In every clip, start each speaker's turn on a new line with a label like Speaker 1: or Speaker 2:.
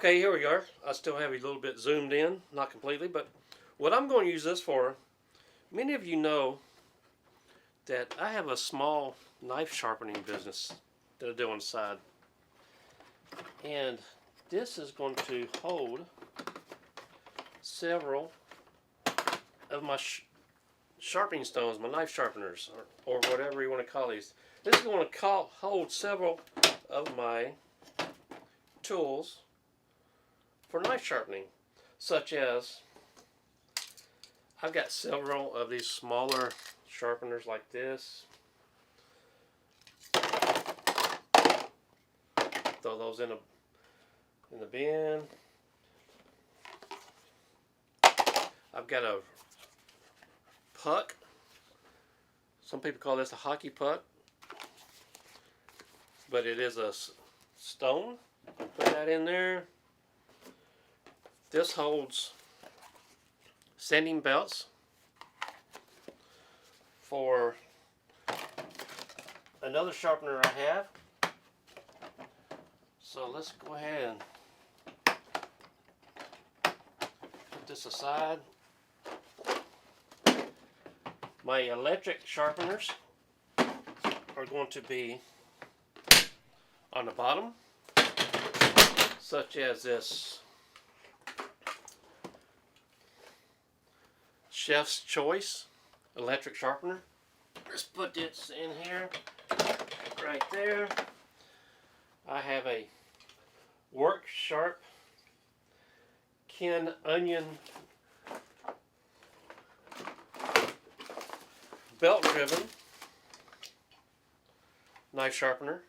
Speaker 1: Okay, here we are. I still have it a little bit zoomed in, not completely, but what I'm going to use this for, many of you know that I have a small knife sharpening business that I do on the side. And this is going to hold several of my sharpening stones, my knife sharpeners, or whatever you want to call these. This is going to hold several of my tools for knife sharpening, such as I've got several of these smaller sharpeners like this. Throw those in the bin. I've got a puck. Some people call this a hockey puck, but it is a stone. Put that in there. This holds sanding belts for another sharpener I have. So let's go ahead and put this aside. My electric sharpeners are going to be on the bottom, such as this Chef's Choice electric sharpener. Let's put this in here, right there. I have a Work Sharp Ken Onion belt driven knife sharpener.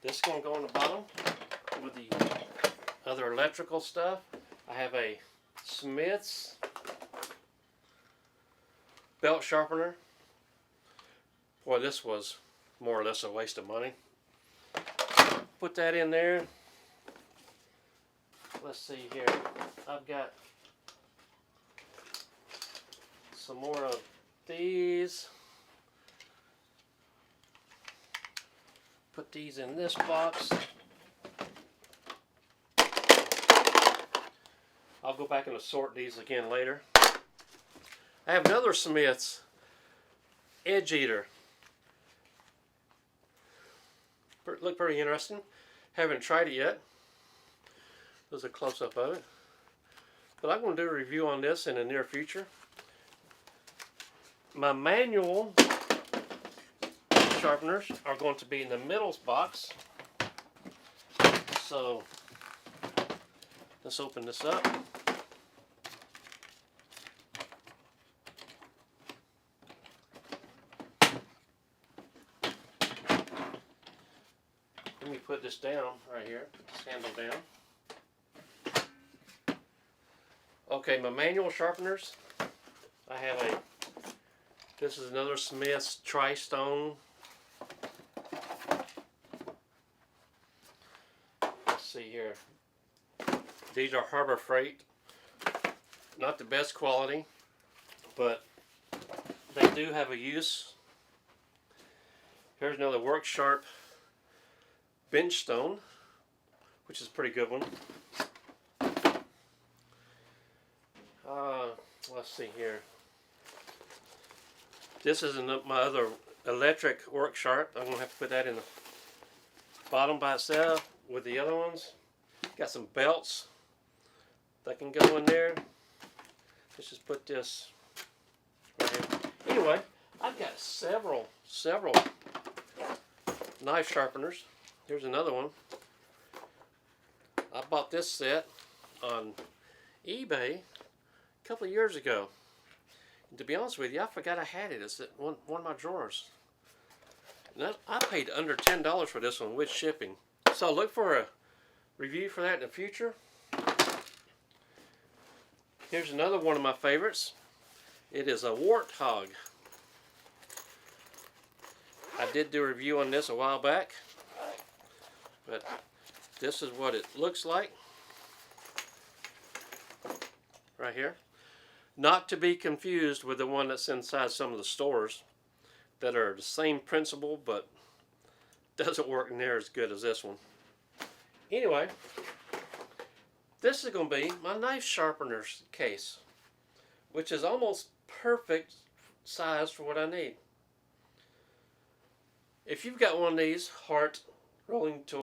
Speaker 1: This is going to go on the bottom with the other electrical stuff. I have a Smith's belt sharpener. Boy, this was more or less a waste of money. Put that in there. Let's see here. I've got some more of these. Put these in this box. I'll go back and assort these again later. I have another Smith's edge eater. Look pretty interesting. Haven't tried it yet. There's a close-up of it. But I'm going to do a review on this in the near future. My manual sharpeners are going to be in the middle box. So let's open this up. Let me put this down right here. Put this handle down. Okay, my manual sharpeners. I have this is another Smith's Tri-Stone. Let's see here. These are Harbor Freight. Not the best quality, but they do have a use. Here's another Work Sharp bench stone, which is a pretty good one. Let's see here. This is my other electric Work Sharp. I'm going to have to put that in the bottom by itself with the other ones. Got some belts that can go in there. Let's just put this right here. Anyway, I've got several knife sharpeners. Here's another one. I bought this set on eBay a couple of years ago. And to be honest with you, I forgot I had it. It's in one of my drawers. And I paid under $10 for this one with shipping. So look for a review for that in the future. Here's another one of my favorites. It is a Warthog. I did do a review on this a while back, but this is what it looks like right here. Not to be confused with the one that's inside some of the stores that are the same principle, but doesn't work near as good as this one. Anyway, This is going to be my knife sharpener's case, which is almost perfect size for what I need. If you've got one of these Hart rolling tool